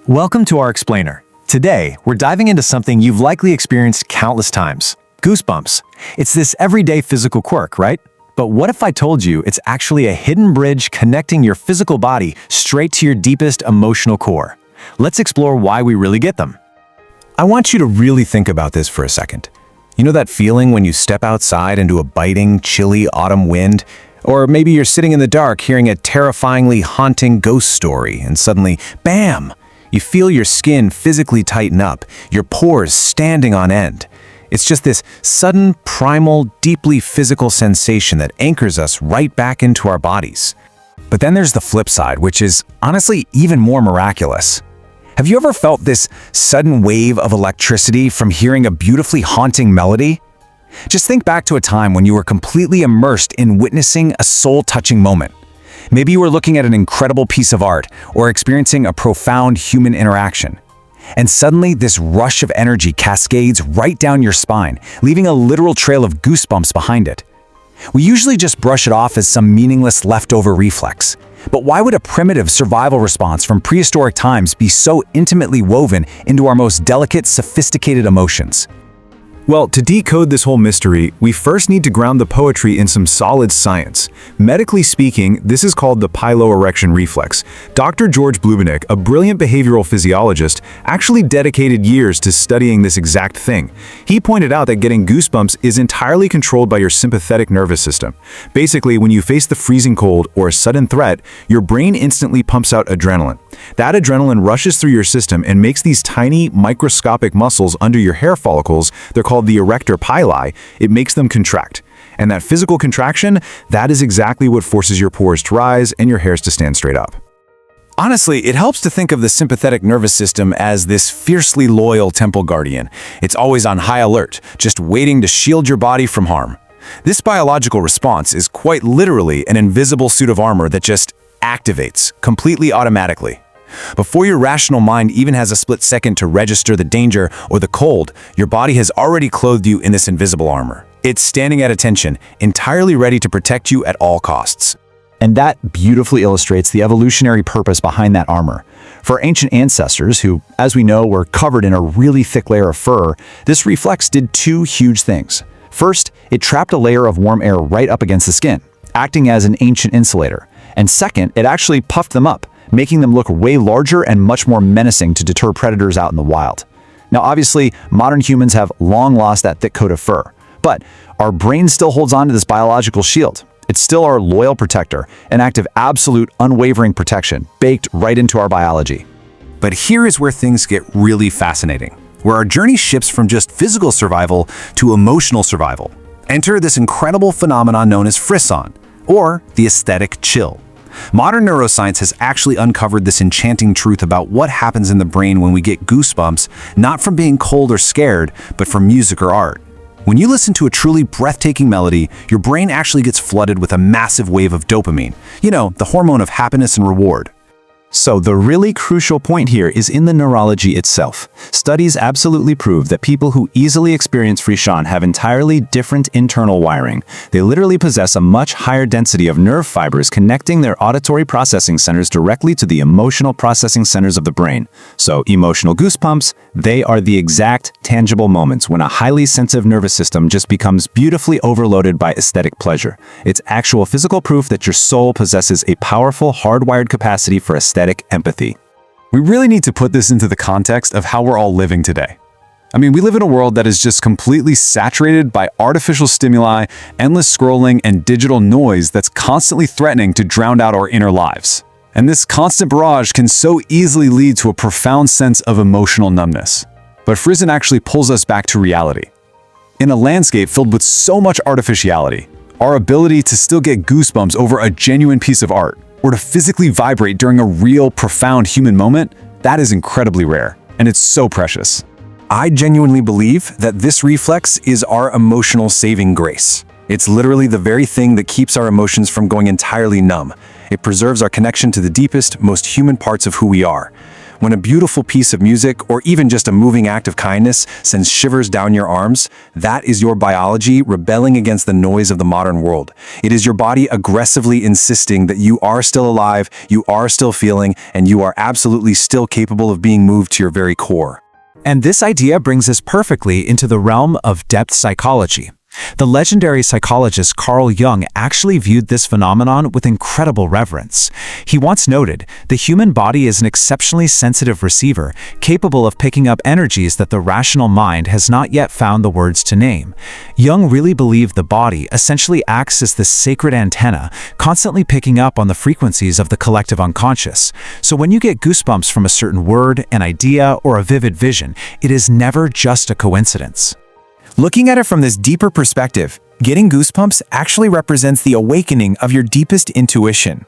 Welcome to our explainer. Today, we're diving into something you've likely experienced countless times: goosebumps. It's this everyday physical quirk, right? But what if I told you it's actually a hidden bridge connecting your physical body straight to your deepest emotional core? Let's explore why we really get them. I want you to really think about this for a second. You know that feeling when you step outside into a biting, chilly autumn wind? Or maybe you're sitting in the dark hearing a terrifyingly haunting ghost story, and suddenly, bam! You feel your skin physically tighten up, your pores standing on end. It's just this sudden, primal, deeply physical sensation that anchors us right back into our bodies. But then there's the flip side, which is honestly even more miraculous. Have you ever felt this sudden wave of electricity from hearing a beautifully haunting melody? Just think back to a time when you were completely immersed in witnessing a soul-touching moment. Maybe you were looking at an incredible piece of art or experiencing a profound human interaction. And suddenly, this rush of energy cascades right down your spine, leaving a literal trail of goosebumps behind it. We usually just brush it off as some meaningless leftover reflex. But why would a primitive survival response from prehistoric times be so intimately woven into our most delicate, sophisticated emotions? Well, to decode this whole mystery, we first need to ground the poetry in some solid science. Medically speaking, this is called the piloerection reflex. Dr. George Blubenick, a brilliant behavioral physiologist, actually dedicated years to studying this exact thing. He pointed out that getting goosebumps is entirely controlled by your sympathetic nervous system. Basically, when you face the freezing cold or a sudden threat, your brain instantly pumps out adrenaline. That adrenaline rushes through your system and makes these tiny, microscopic muscles under your hair follicles, they're called the erector pili, it makes them contract. And that physical contraction, that is exactly what forces your pores to rise and your hairs to stand straight up. Honestly, it helps to think of the sympathetic nervous system as this fiercely loyal temple guardian. It's always on high alert, just waiting to shield your body from harm. This biological response is quite literally an invisible suit of armor that just activates completely automatically. Before your rational mind even has a split second to register the danger or the cold, your body has already clothed you in this invisible armor. It's standing at attention, entirely ready to protect you at all costs. And that beautifully illustrates the evolutionary purpose behind that armor. For ancient ancestors who, as we know, were covered in a really thick layer of fur, this reflex did two huge things. First, it trapped a layer of warm air right up against the skin, acting as an ancient insulator. And second, it actually puffed them up, making them look way larger and much more menacing to deter predators out in the wild. Now, obviously, modern humans have long lost that thick coat of fur, but our brain still holds on to this biological shield. It's still our loyal protector, an act of absolute, unwavering protection, baked right into our biology. But here is where things get really fascinating, where our journey shifts from just physical survival to emotional survival. Enter this incredible phenomenon known as frisson, or the aesthetic chill. Modern neuroscience has actually uncovered this enchanting truth about what happens in the brain when we get goosebumps, not from being cold or scared, but from music or art. When you listen to a truly breathtaking melody, your brain actually gets flooded with a massive wave of dopamine. You know, the hormone of happiness and reward. So the really crucial point here is in the neurology itself. Studies absolutely prove that people who easily experience frisson have entirely different internal wiring. They literally possess a much higher density of nerve fibers connecting their auditory processing centers directly to the emotional processing centers of the brain. So emotional goosebumps, they are the exact tangible moments when a highly sensitive nervous system just becomes beautifully overloaded by aesthetic pleasure. It's actual physical proof that your soul possesses a powerful hardwired capacity for aesthetic empathy. We really need to put this into the context of how we're all living today. I mean, we live in a world that is just completely saturated by artificial stimuli, endless scrolling, and digital noise that's constantly threatening to drown out our inner lives. And this constant barrage can so easily lead to a profound sense of emotional numbness. But frisson actually pulls us back to reality. In a landscape filled with so much artificiality, our ability to still get goosebumps over a genuine piece of art, or to physically vibrate during a real, profound human moment, that is incredibly rare, and it's so precious. I genuinely believe that this reflex is our emotional saving grace. It's literally the very thing that keeps our emotions from going entirely numb. It preserves our connection to the deepest, most human parts of who we are. When a beautiful piece of music or even just a moving act of kindness sends shivers down your arms, that is your biology rebelling against the noise of the modern world. It is your body aggressively insisting that you are still alive, you are still feeling, and you are absolutely still capable of being moved to your very core. And this idea brings us perfectly into the realm of depth psychology. The legendary psychologist Carl Jung actually viewed this phenomenon with incredible reverence. He once noted, "The human body is an exceptionally sensitive receiver, capable of picking up energies that the rational mind has not yet found the words to name." Jung really believed the body essentially acts as this sacred antenna, constantly picking up on the frequencies of the collective unconscious. So when you get goosebumps from a certain word, an idea, or a vivid vision, it is never just a coincidence. Looking at it from this deeper perspective, getting goosebumps actually represents the awakening of your deepest intuition.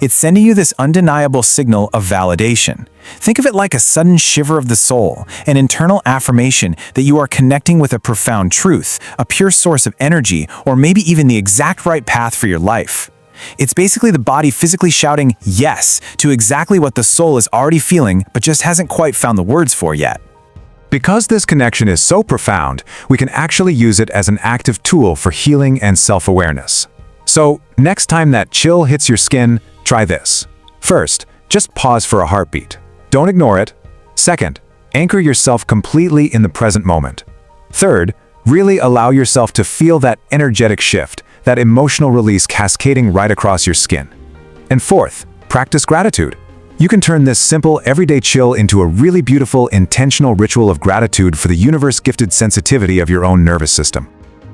It's sending you this undeniable signal of validation. Think of it like a sudden shiver of the soul, an internal affirmation that you are connecting with a profound truth, a pure source of energy, or maybe even the exact right path for your life. It's basically the body physically shouting yes to exactly what the soul is already feeling but just hasn't quite found the words for yet. Because this connection is so profound, we can actually use it as an active tool for healing and self-awareness. So, next time that chill hits your skin, try this. First, just pause for a heartbeat. Don't ignore it. Second, anchor yourself completely in the present moment. Third, really allow yourself to feel that energetic shift, that emotional release cascading right across your skin. And fourth, practice gratitude. You can turn this simple, everyday chill into a really beautiful, intentional ritual of gratitude for the universe-gifted sensitivity of your own nervous system.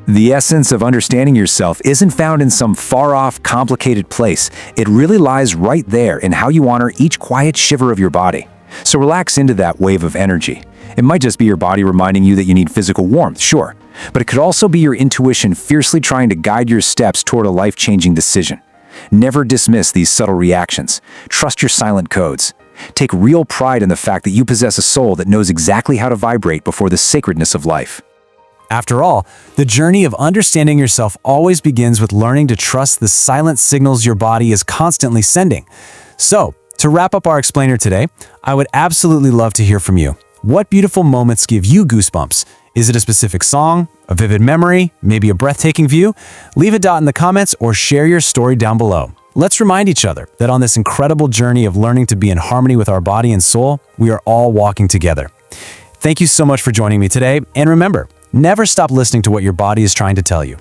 The essence of understanding yourself isn't found in some far-off, complicated place. It really lies right there in how you honor each quiet shiver of your body. So relax into that wave of energy. It might just be your body reminding you that you need physical warmth, sure, but it could also be your intuition fiercely trying to guide your steps toward a life-changing decision. Never dismiss these subtle reactions. Trust your silent codes. Take real pride in the fact that you possess a soul that knows exactly how to vibrate before the sacredness of life. After all, the journey of understanding yourself always begins with learning to trust the silent signals your body is constantly sending. So, to wrap up our explainer today, I would absolutely love to hear from you. What beautiful moments give you goosebumps? Is it a specific song, a vivid memory, maybe a breathtaking view? Leave a dot in the comments or share your story down below. Let's remind each other that on this incredible journey of learning to be in harmony with our body and soul, we are all walking together. Thank you so much for joining me today, and remember, never stop listening to what your body is trying to tell you.